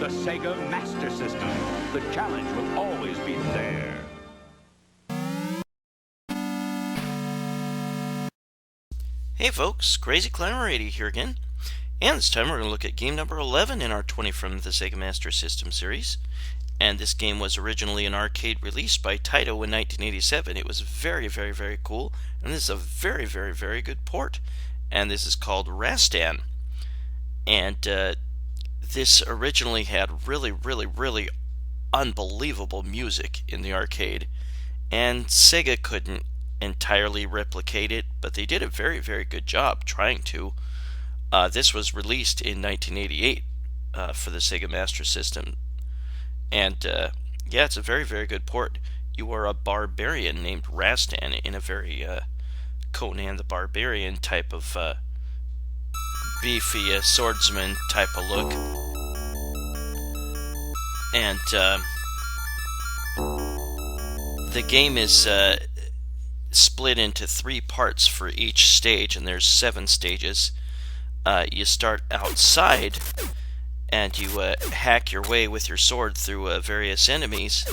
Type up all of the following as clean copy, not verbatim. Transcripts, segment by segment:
The Sega Master System. The challenge will always be there. Hey folks, Crazy Climber 80 here again, and this time we're going to look at game number 11 in our 20 from the Sega Master System series. And this game was originally an arcade release by Taito in 1987. It was very, very, very cool, and this is a very, very, very good port. And this is called Rastan. And this originally had really, really, really unbelievable music in the arcade, and Sega couldn't entirely replicate it, but they did a very, very good job trying to. This was released in 1988 for the Sega Master System, and yeah, it's a very, very good port. You are a barbarian named Rastan in a very Conan the Barbarian type of beefy swordsman type of look. And the game is split into 3 parts for each stage, and there's 7 stages. You start outside, and you hack your way with your sword through various enemies.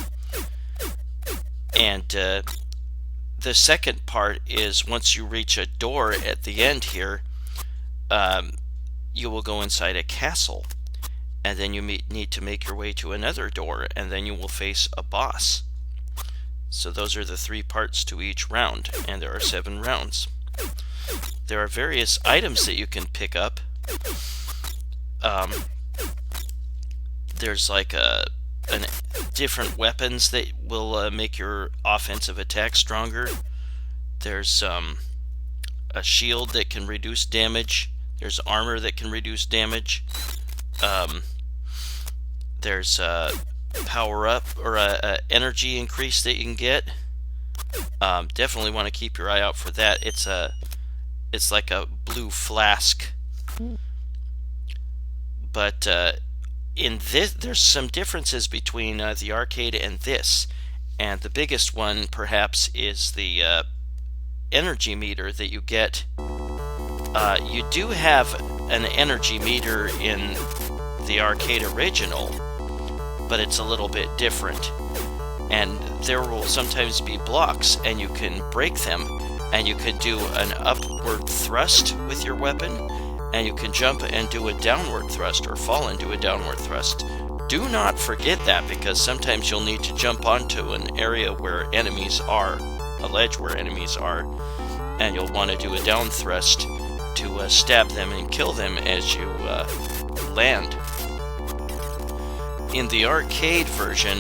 And the second part is once you reach a door at the end here, you will go inside a castle, and then you need to make your way to another door, and then you will face a boss. So those are the 3 parts to each round, and there are 7 rounds. There are various items that you can pick up. There's like different weapons that will make your offensive attack stronger. There's a shield that can reduce damage. There's armor that can reduce damage. There's a power up or a energy increase that you can get. Definitely want to keep your eye out for that. It's like a blue flask. But in this, there's some differences between the arcade and this, and the biggest one perhaps is the energy meter that you get. You do have an energy meter in the arcade original, but it's a little bit different. And there will sometimes be blocks, and you can break them, and you can do an upward thrust with your weapon, and you can jump and do a downward thrust, or fall and do a downward thrust. Do not forget that, because sometimes you'll need to jump onto an area where enemies are, a ledge where enemies are, and you'll want to do a down thrust to stab them and kill them as you land. In the arcade version,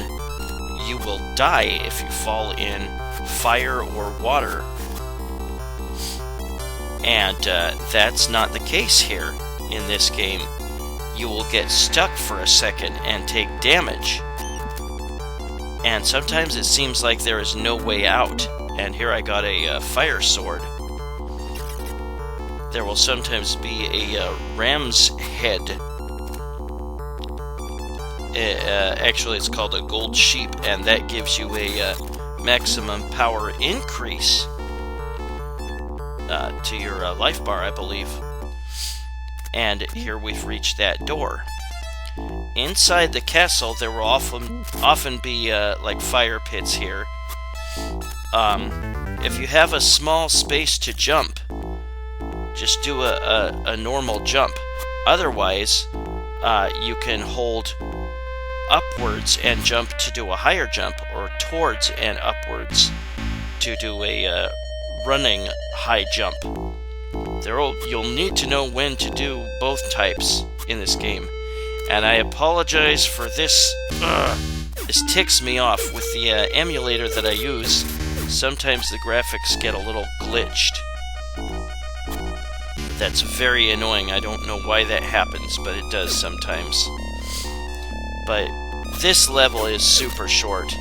you will die if you fall in fire or water. And that's not the case here in this game. You will get stuck for a second and take damage. And sometimes it seems like there is no way out. And here I got a fire sword. There will sometimes be a ram's head. Actually, it's called a gold sheep, and that gives you a maximum power increase to your life bar, I believe. And here we've reached that door. Inside the castle, there will often be like fire pits here. If you have a small space to jump, just do a normal jump. Otherwise, you can hold upwards and jump to do a higher jump, or towards and upwards to do a running high jump. You'll need to know when to do both types in this game. And I apologize for this. This ticks me off with the emulator that I use. Sometimes the graphics get a little glitched. That's very annoying. I don't know why that happens, but it does sometimes. But this level is super short.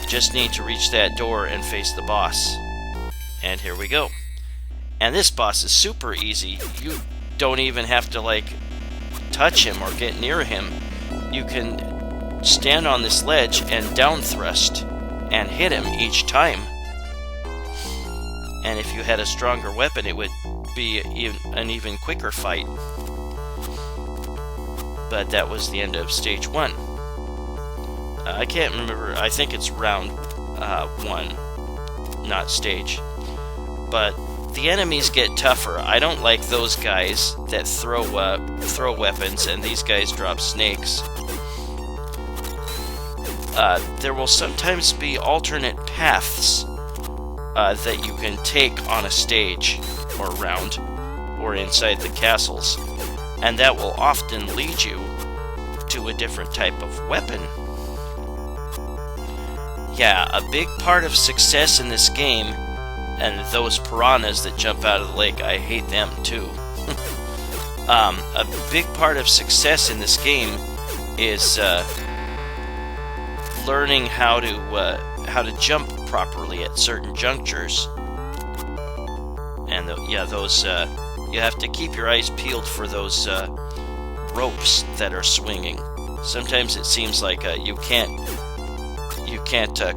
Just need to reach that door and face the boss. And here we go. And this boss is super easy. You don't even have to like touch him or get near him. You can stand on this ledge and down thrust and hit him each time. And if you had a stronger weapon, it would be an even quicker fight. but that was the end of stage 1. I can't remember, I think it's round 1, not stage. But the enemies get tougher. I don't like those guys that throw weapons, and these guys drop snakes. There will sometimes be alternate paths that you can take on a stage, or round, or inside the castles, and that will often lead you to a different type of weapon. Yeah, a big part of success in this game, and those piranhas that jump out of the lake, I hate them too. A big part of success in this game is learning how to jump properly at certain junctures. And those you have to keep your eyes peeled for those ropes that are swinging. Sometimes it seems like you can't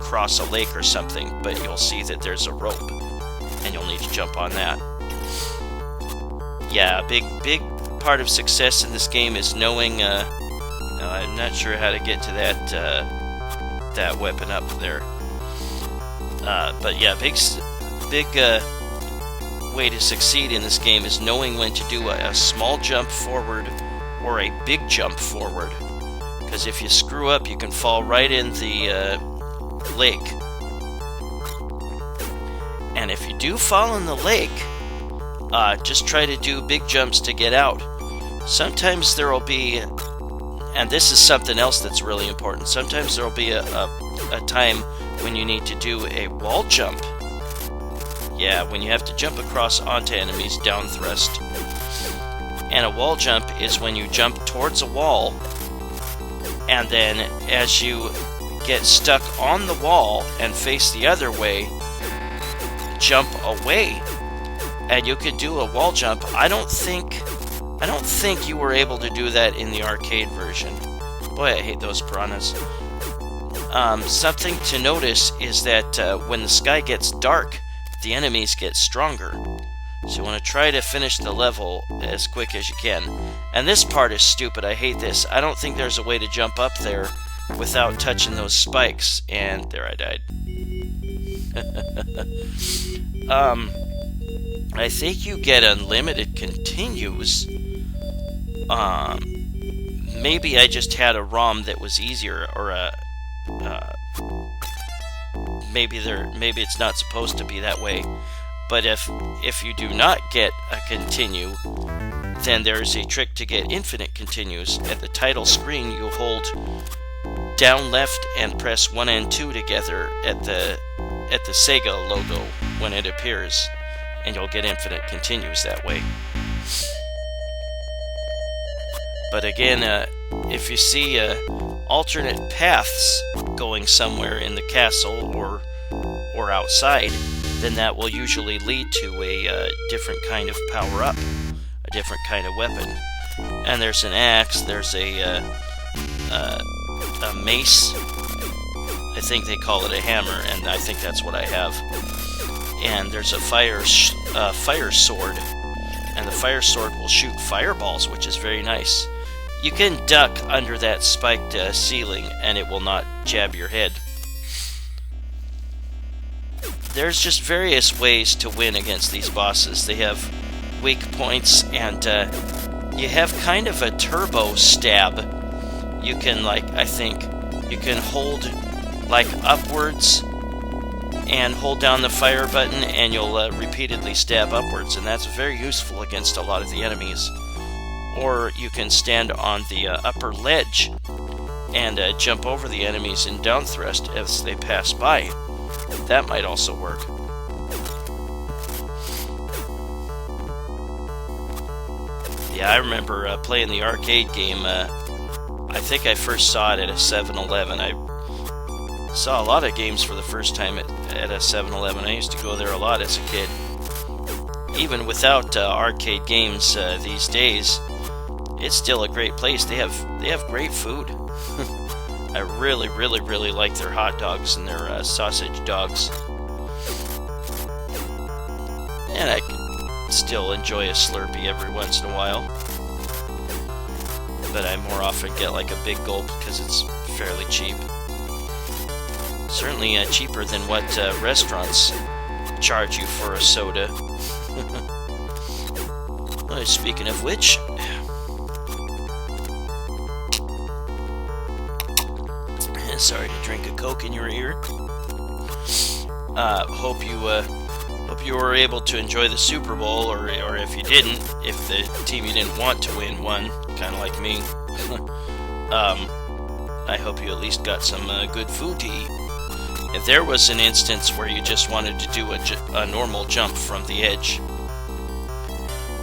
cross a lake or something, but you'll see that there's a rope, and you'll need to jump on that. Yeah, a big part of success in this game is knowing. I'm not sure how to get to that weapon up there. But yeah, big way to succeed in this game is knowing when to do a small jump forward or a big jump forward. Because if you screw up, you can fall right in the lake. And if you do fall in the lake, just try to do big jumps to get out. Sometimes there will be, and this is something else that's really important, sometimes there will be a time when you need to do a wall jump. Yeah, when you have to jump across onto enemies, down thrust. And a wall jump is when you jump towards a wall, and then as you get stuck on the wall and face the other way, jump away. And you could do a wall jump. I don't think you were able to do that in the arcade version. Boy, I hate those piranhas. Something to notice is that when the sky gets dark, the enemies get stronger. So you want to try to finish the level as quick as you can. And this part is stupid. I hate this. I don't think there's a way to jump up there without touching those spikes. And there I died. I think you get unlimited continues. Maybe I just had a ROM that was easier, or maybe it's not supposed to be that way. But if you do not get a continue, then there's a trick to get infinite continues. At the title screen, you hold down left and press 1 and 2 together at the Sega logo when it appears, and you'll get infinite continues that way. But again, if you see alternate paths going somewhere in the castle or outside, then that will usually lead to a different kind of power-up, a different kind of weapon. And there's an axe, there's a mace, I think they call it a hammer, and I think that's what I have. And there's a fire sword, and the fire sword will shoot fireballs, which is very nice. You can duck under that spiked ceiling, and it will not jab your head. There's just various ways to win against these bosses. They have weak points, and you have kind of a turbo stab. You can, I think, you can hold, upwards and hold down the fire button, and you'll repeatedly stab upwards, and that's very useful against a lot of the enemies. Or you can stand on the upper ledge and jump over the enemies in down thrust as they pass by. That might also work. Yeah, I remember playing the arcade game. I think I first saw it at a 7-Eleven. I saw a lot of games for the first time at a 7-Eleven. I used to go there a lot as a kid. Even without arcade games these days, it's still a great place. They have great food. I really, really, really like their hot dogs and their sausage dogs. And I can still enjoy a Slurpee every once in a while. but I more often get like a big gulp because it's fairly cheap. Certainly cheaper than what restaurants charge you for a soda. Speaking of which, sorry to drink a Coke in your ear. Hope you were able to enjoy the Super Bowl, or if you didn't, if the team you didn't want to win won, kind of like me. I hope you at least got some good food to eat. If there was an instance where you just wanted to do a normal jump from the edge,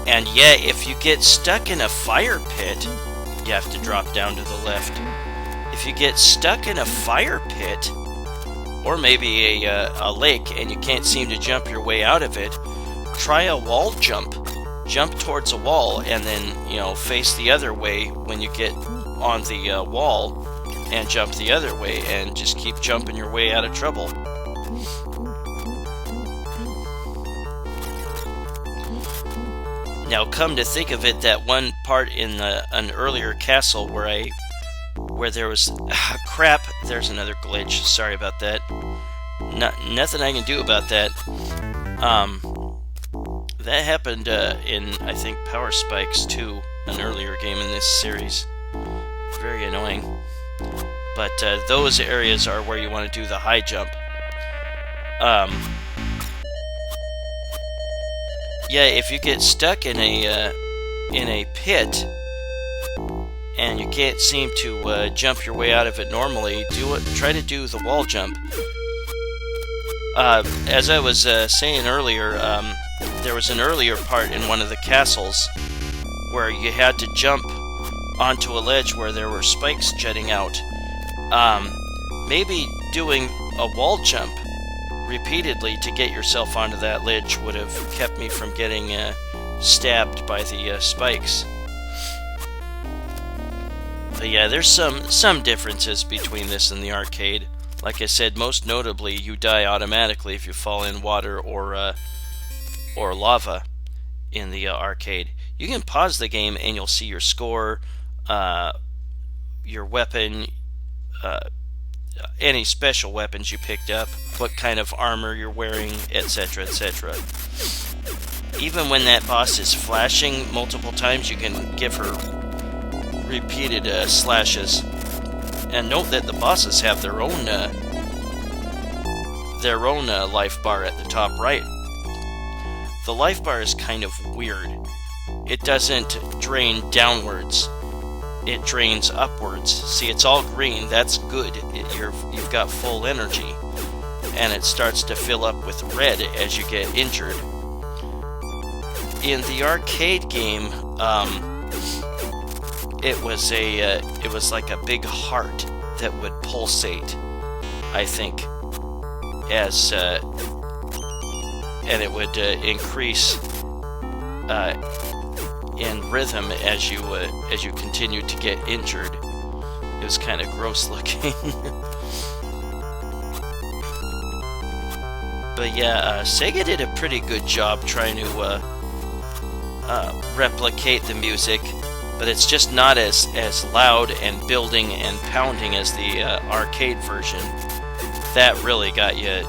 and yet if you get stuck in a fire pit, you have to drop down to the left. If you get stuck in a fire pit, or maybe a lake, and you can't seem to jump your way out of it, try a wall jump. Jump towards a wall, and then, face the other way when you get on the wall, and jump the other way, and just keep jumping your way out of trouble. Now, come to think of it, that one part in an earlier castle where there was crap. There's another glitch. Sorry about that. Nothing I can do about that. That happened in, I think, Power Spikes 2, an earlier game in this series. Very annoying. But those areas are where you want to do the high jump. Yeah, if you get stuck in a pit and you can't seem to jump your way out of it normally, try to do the wall jump. As I was saying earlier, there was an earlier part in one of the castles where you had to jump onto a ledge where there were spikes jutting out. Maybe doing a wall jump repeatedly to get yourself onto that ledge would have kept me from getting stabbed by the spikes. But yeah, there's some differences between this and the arcade. Like I said, most notably, you die automatically if you fall in water or lava in the arcade. You can pause the game and you'll see your score, your weapon, any special weapons you picked up, what kind of armor you're wearing, etc., etc. Even when that boss is flashing multiple times, you can give her repeated slashes. And note that the bosses have their own life bar at the top right. The life bar is kind of weird. It doesn't drain downwards. It drains upwards. See, it's all green. That's good. You've got full energy. And it starts to fill up with red as you get injured. In the arcade game, it was like a big heart that would pulsate, I think, as and it would increase in rhythm as you continued to get injured. It was kind of gross looking. But yeah, Sega did a pretty good job trying to replicate the music, but it's just not as loud and building and pounding as the arcade version. That really got your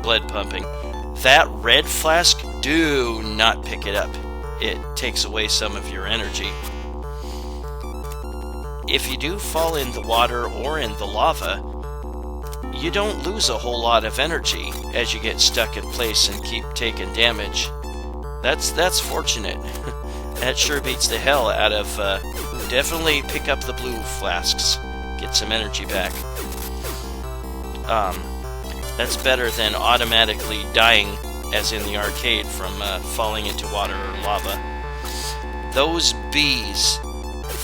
blood pumping. That red flask, do not pick it up. It takes away some of your energy. If you do fall in the water or in the lava, you don't lose a whole lot of energy as you get stuck in place and keep taking damage. That's fortunate. That sure beats the hell out of... definitely pick up the blue flasks. Get some energy back. That's better than automatically dying, as in the arcade, from falling into water or lava. Those bees,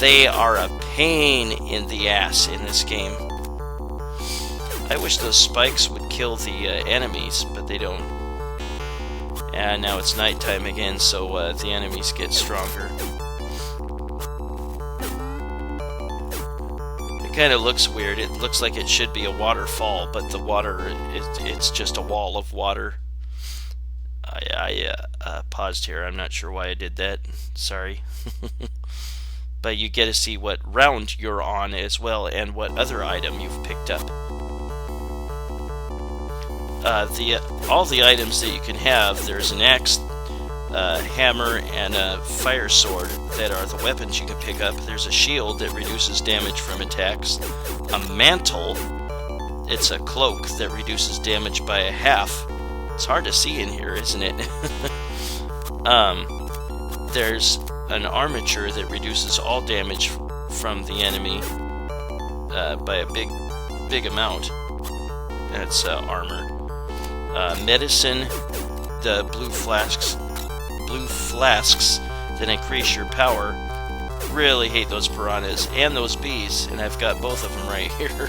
they are a pain in the ass in this game. I wish those spikes would kill the enemies, but they don't. And now it's nighttime again, so the enemies get stronger. It kind of looks weird. It looks like it should be a waterfall, but the water, it's just a wall of water. I paused here. I'm not sure why I did that. Sorry. but you get to see what round you're on as well, and what other item you've picked up. All the items that you can have, there's an axe, hammer, and a fire sword that are the weapons you can pick up. There's a shield that reduces damage from attacks, a mantle, it's a cloak that reduces damage by a half. It's hard to see in here, isn't it? There's an armature that reduces all damage from the enemy by a big amount. That's armor. Medicine, the blue flasks that increase your power. Really hate those piranhas and those bees, and I've got both of them right here.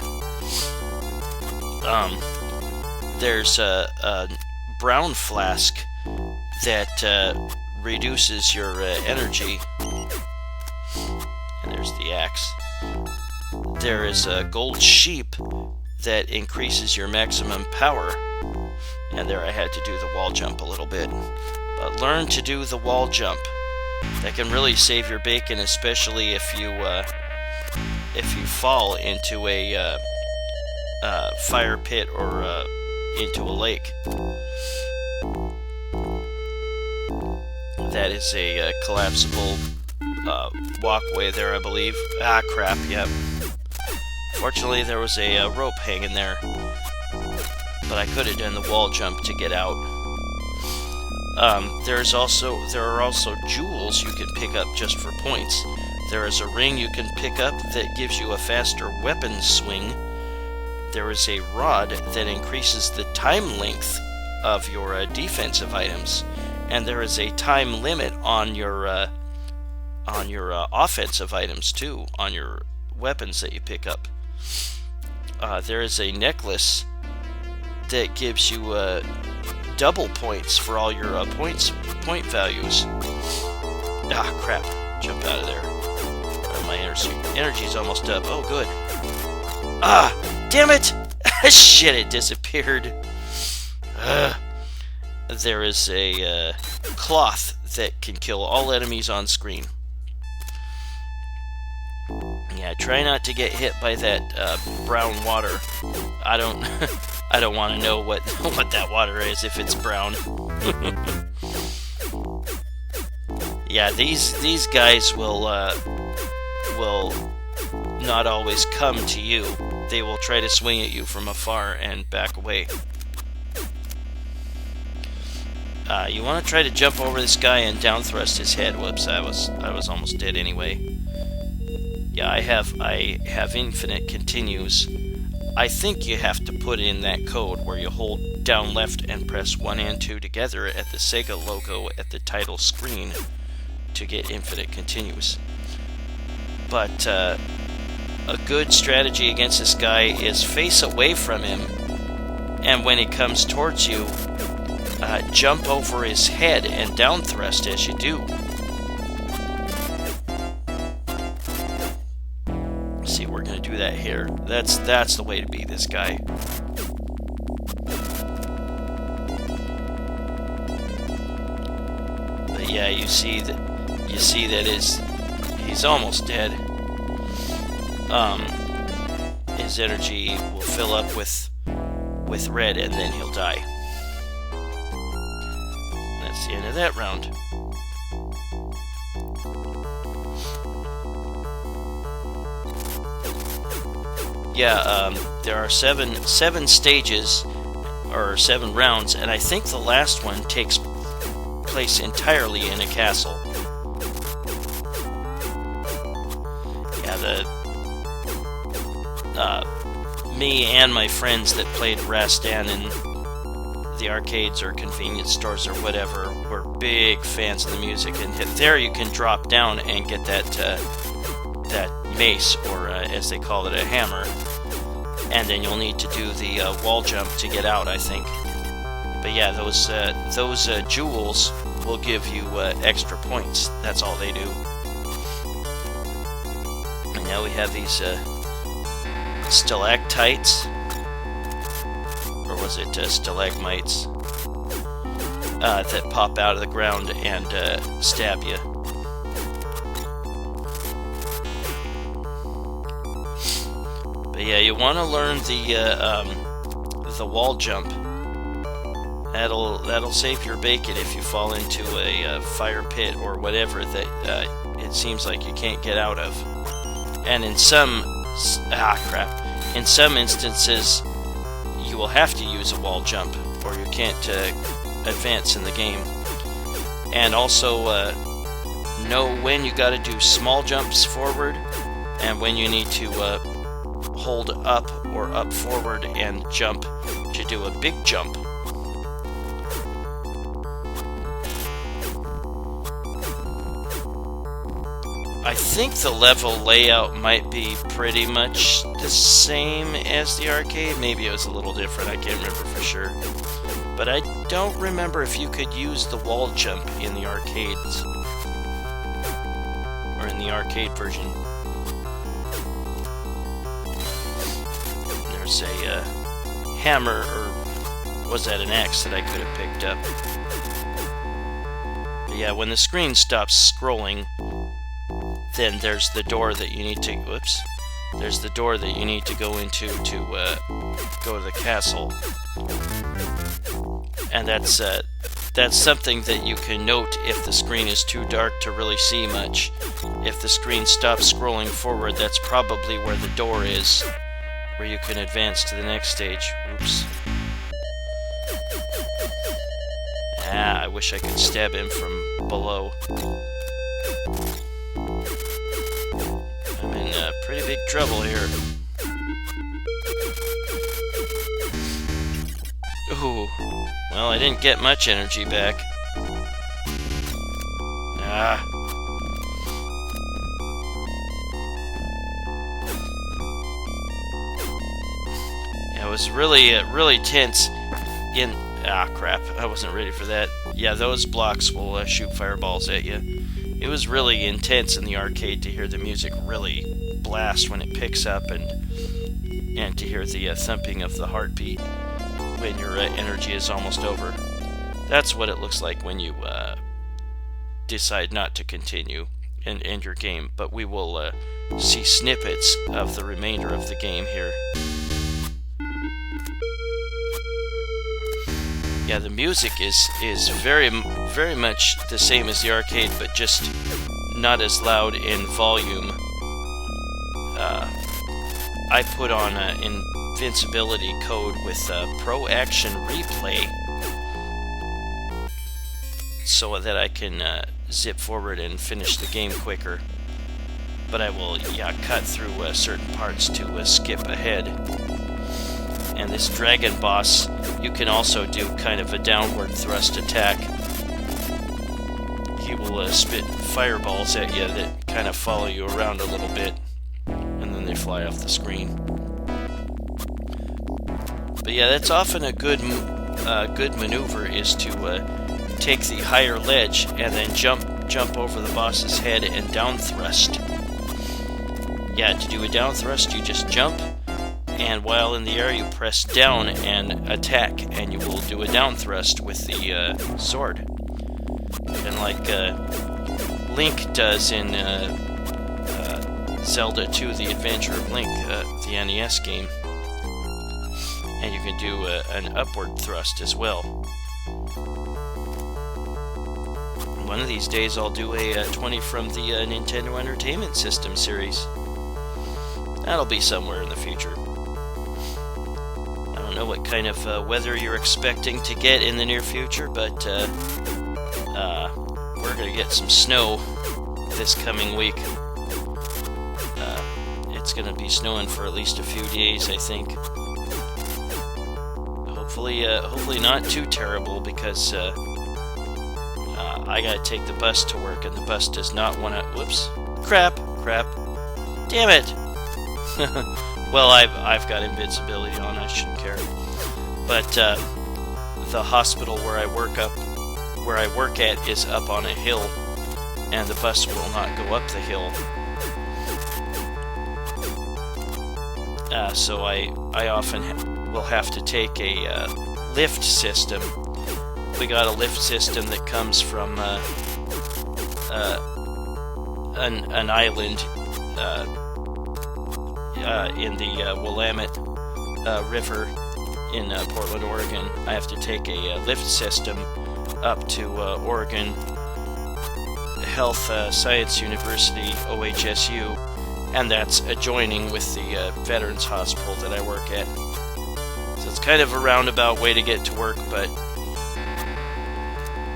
There's a brown flask that reduces your energy, and there's the axe. There is a gold sheep that increases your maximum power, and there I had to do the wall jump a little bit. But learn to do the wall jump. That can really save your bacon, especially if you fall into a fire pit or into a lake. That is a collapsible walkway there, I believe. Ah, crap, yep. Fortunately, there was a rope hanging there, but I could have done the wall jump to get out. There are also jewels you can pick up just for points. There is a ring you can pick up that gives you a faster weapon swing. There is a rod that increases the time length of your defensive items, and there is a time limit on your offensive items too, on your weapons that you pick up. There is a necklace that gives you double points for all your point values. Ah, crap! Jump out of there. My energy's almost up. Oh, good. Ah, damn it! Shit, it disappeared. There is a cloth that can kill all enemies on screen. Yeah, try not to get hit by that brown water. I don't want to know what that water is if it's brown. Yeah, these guys will not always come to you. They will try to swing at you from afar and back away. You want to try to jump over this guy and down thrust his head. Whoops, I was almost dead anyway. Yeah, I have infinite continues. I think you have to put in that code where you hold down left and press 1 and 2 together at the Sega logo at the title screen to get infinite continues. But a good strategy against this guy is face away from him, and when he comes towards you, jump over his head and down thrust as you do. See, we're gonna do that here. That's the way to beat this guy. But yeah, you see that he's almost dead. His energy will fill up with red, and then he'll die. That's the end of that round. Yeah, there are seven stages, or 7 rounds, and I think the last one takes place entirely in a castle. Yeah, me and my friends that played Rastan in the arcades or convenience stores or whatever were big fans of the music, and there you can drop down and get that mace, or as they call it, a hammer, and then you'll need to do the wall jump to get out, I think. But yeah, those jewels will give you extra points. That's all they do. And now we have these stalactites, or was it stalagmites, that pop out of the ground and stab you. But yeah, you want to learn the wall jump. That'll save your bacon if you fall into a fire pit or whatever that it seems like you can't get out of. And in some instances, you will have to use a wall jump, or you can't advance in the game. And also know when you got to do small jumps forward, and when you need to hold up or up forward and jump to do a big jump. I think the level layout might be pretty much the same as the arcade. Maybe it was a little different, I can't remember for sure. But I don't remember if you could use the wall jump in the arcades. Or in the arcade version. There's a hammer, or was that an axe that I could have picked up? But yeah, when the screen stops scrolling, then there's the door that you need to, whoops, there's the door that you need to go into to go to the castle. And that's something that you can note if the screen is too dark to really see much. If the screen stops scrolling forward, that's probably where the door is, where you can advance to the next stage. Oops. I wish I could stab him from below. I'm in pretty big trouble here. Ooh. Well, I didn't get much energy back. Yeah, it was really tense in... crap. I wasn't ready for that. Yeah, those blocks will shoot fireballs at you. It was really intense in the arcade to hear the music really blast when it picks up, and to hear the thumping of the heartbeat when your energy is almost over. That's what it looks like when you decide not to continue and end your game, but we will see snippets of the remainder of the game here. Yeah, the music is very much the same as the arcade, but just not as loud in volume. I put on an invincibility code with Pro Action Replay so that I can zip forward and finish the game quicker. But I will, cut through certain parts to skip ahead. And this dragon boss, you can also do kind of a downward thrust attack. He will spit fireballs at you that kind of follow you around a little bit, and then they fly off the screen. But yeah, that's often a good maneuver, is to take the higher ledge and then jump over the boss's head and down thrust. Yeah, to do a down thrust, you just jump, and while in the air you press down and attack, and you will do a down thrust with the sword. And like Link does in Zelda 2, The Adventure of Link, the NES game. And you can do an upward thrust as well. One of these days I'll do a 20 from the Nintendo Entertainment System series. That'll be somewhere in the future. I don't know what kind of weather you're expecting to get in the near future, but we're going to get some snow this coming week. It's going to be snowing for at least a few days, I think. Hopefully not too terrible, because I gotta take the bus to work, and the bus does not want to... Whoops. Crap. Damn it! Well, I've got invincibility on, I shouldn't care. But the hospital where I work at is up on a hill, and the bus will not go up the hill. So I often will have to take a lift system. We got a lift system that comes from an island in the Willamette River in Portland, Oregon. I have to take a lift system up to Oregon Health Science University, OHSU, and that's adjoining with the Veterans Hospital that I work at. So it's kind of a roundabout way to get to work, but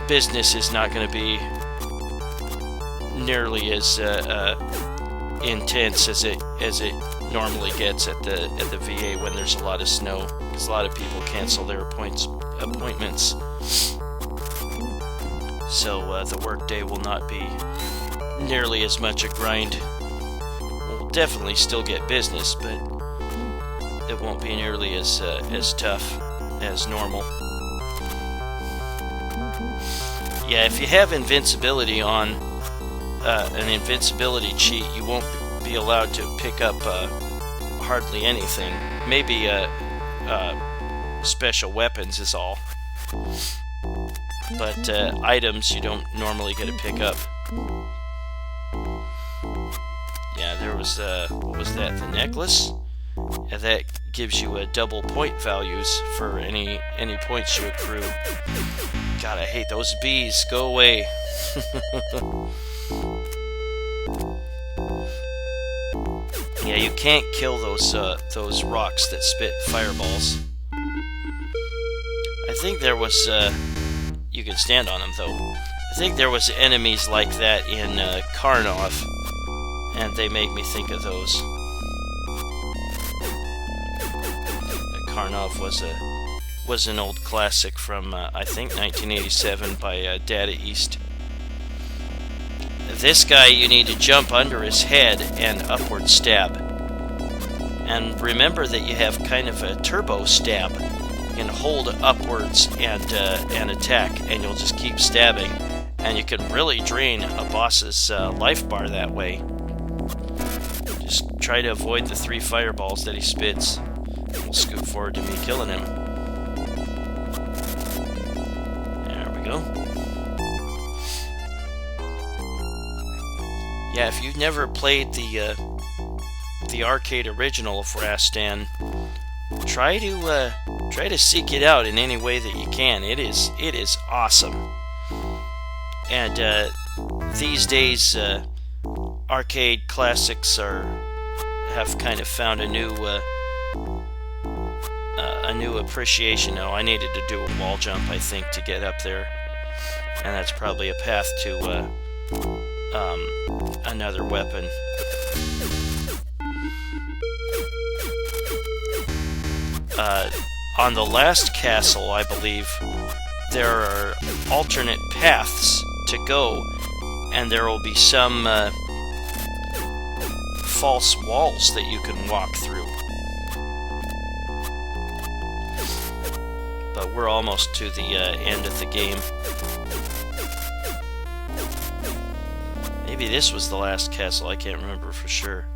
business is not going to be nearly as intense as it normally gets at the VA when there's a lot of snow, because a lot of people cancel their appointments. So the workday will not be nearly as much a grind. We'll definitely still get business, but it won't be nearly as tough as normal. Yeah, if you have invincibility on an invincibility cheat, you won't be allowed to pick up hardly anything. Maybe special weapons is all. But items you don't normally get to pick up. Yeah, there was, what was that, the necklace? And that gives you double point values for any points you accrue. God, I hate those bees. Go away. Yeah, you can't kill those rocks that spit fireballs. I think there was, you can stand on them though. I think there was enemies like that in Karnov, and they make me think of those. Karnov was an old classic from I think 1987 by Data East. This guy, you need to jump under his head and upward stab. And remember that you have kind of a turbo stab. You can hold upwards and attack, and you'll just keep stabbing. And you can really drain a boss's life bar that way. Just try to avoid the 3 fireballs that he spits. We'll scoot forward to me killing him. There we go. Yeah, if you've never played the arcade original of Rastan, try to seek it out in any way that you can. It is awesome. And these days, arcade classics have kind of found a new appreciation. Now, I needed to do a wall jump, I think, to get up there, and that's probably a path to another weapon. On the last castle, I believe, there are alternate paths to go, and there will be some false walls that you can walk through. But we're almost to the end of the game. Maybe this was the last castle, I can't remember for sure.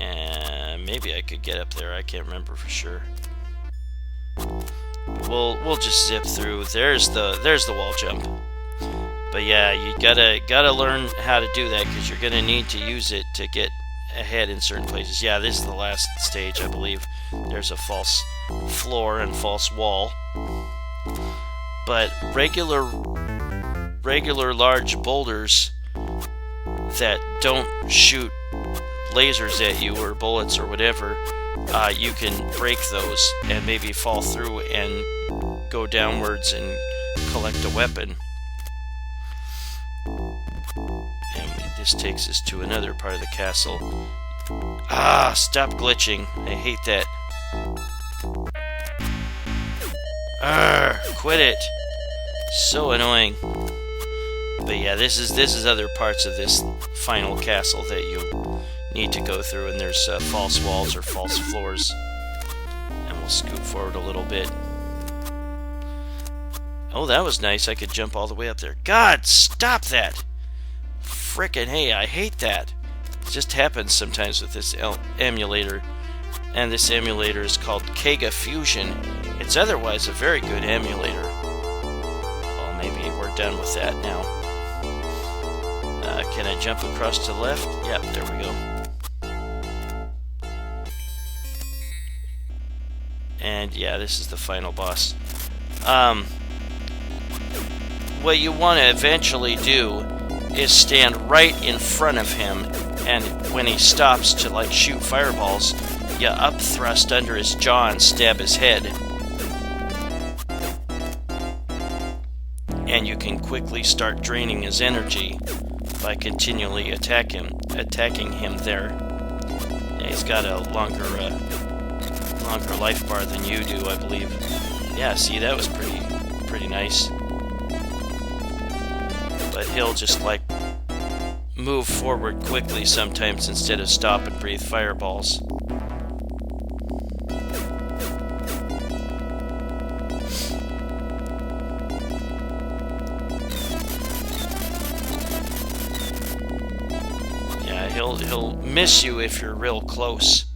And maybe I could get up there, I can't remember for sure. We'll just zip through. There's the wall jump. But yeah, you gotta learn how to do that, because you're gonna need to use it to get ahead in certain places. Yeah, this is the last stage, I believe. There's a false floor and false wall. But regular large boulders that don't shoot lasers at you or bullets or whatever, you can break those and maybe fall through and go downwards and collect a weapon. And this takes us to another part of the castle. Ah, stop glitching. I hate that. Quit it. So annoying. But yeah, this is other parts of this final castle that you need to go through, and there's false walls or false floors. And we'll scoot forward a little bit. Oh, that was nice. I could jump all the way up there. God, stop that! Frickin' hey, I hate that. It just happens sometimes with this emulator. And this emulator is called Sega Fusion. It's otherwise a very good emulator. Well, maybe we're done with that now. Can I jump across to the left? Yep, there we go. And yeah, this is the final boss. What you want to eventually do is stand right in front of him, and when he stops to like shoot fireballs, you up thrust under his jaw and stab his head. And you can quickly start draining his energy by continually attacking him there. And he's got a longer life bar than you do, I believe. Yeah, see, that was pretty nice. But he'll just like move forward quickly sometimes instead of stop and breathe fireballs. Yeah, he'll miss you if you're real close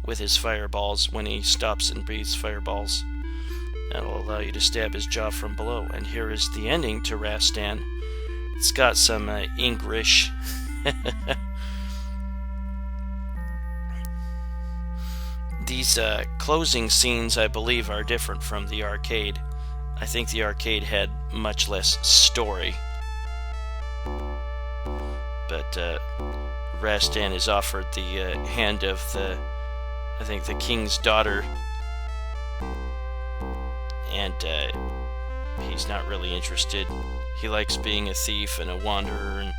with his fireballs when he stops and breathes fireballs. That'll allow you to stab his jaw from below. And here is the ending to Rastan. It's got some English. These closing scenes, I believe, are different from the arcade. I think the arcade had much less story. But Rastan is offered the hand of I think the king's daughter, and he's not really interested. He likes being a thief and a wanderer, and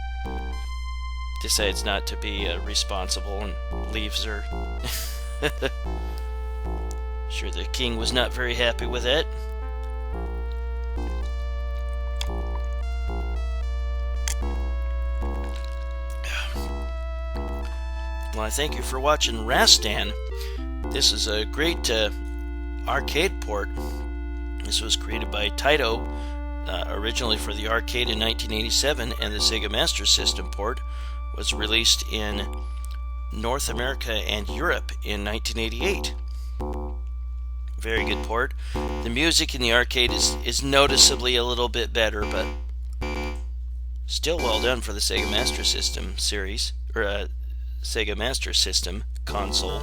decides not to be responsible and leaves her. Sure, the king was not very happy with it. Well, I thank you for watching Rastan. This is a great arcade port. This was created by Taito, originally for the arcade in 1987, and the Sega Master System port was released in North America and Europe in 1988. Very good port. The music in the arcade is noticeably a little bit better, but still well done for the Sega Master System series, or Sega Master System console.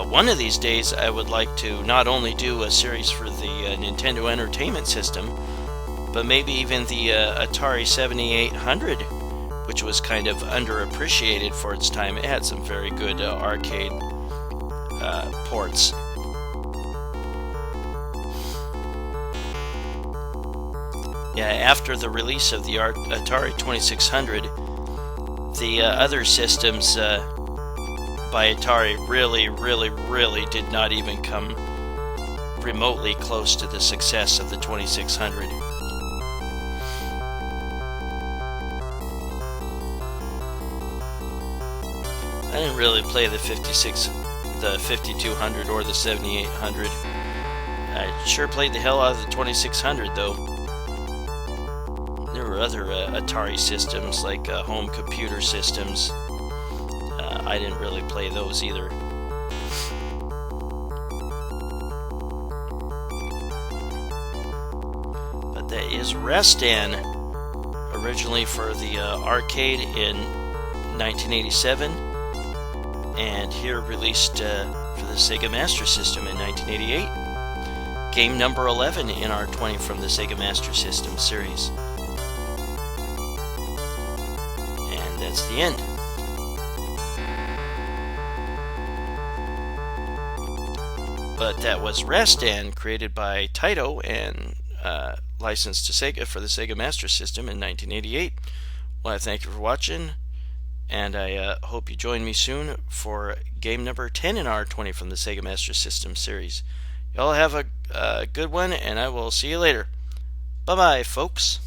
One of these days I would like to not only do a series for the Nintendo Entertainment System, but maybe even the Atari 7800, which was kind of underappreciated for its time. It had some very good arcade ports. Yeah, after the release of the Atari 2600, the other systems by Atari really did not even come remotely close to the success of the 2600. I didn't really play the 5200 or the 7800. I sure played the hell out of the 2600 though. There were other Atari systems, like home computer systems. I didn't really play those either. But that is Rastan, originally for the arcade in 1987, and here released for the Sega Master System in 1988. Game number 11 in our 20 from the Sega Master System series. And that's the end. But that was Rastan, created by Taito and licensed to Sega for the Sega Master System in 1988. Well, I thank you for watching, and I hope you join me soon for game number 10 in our 20 from the Sega Master System series. Y'all have a good one, and I will see you later. Bye-bye, folks.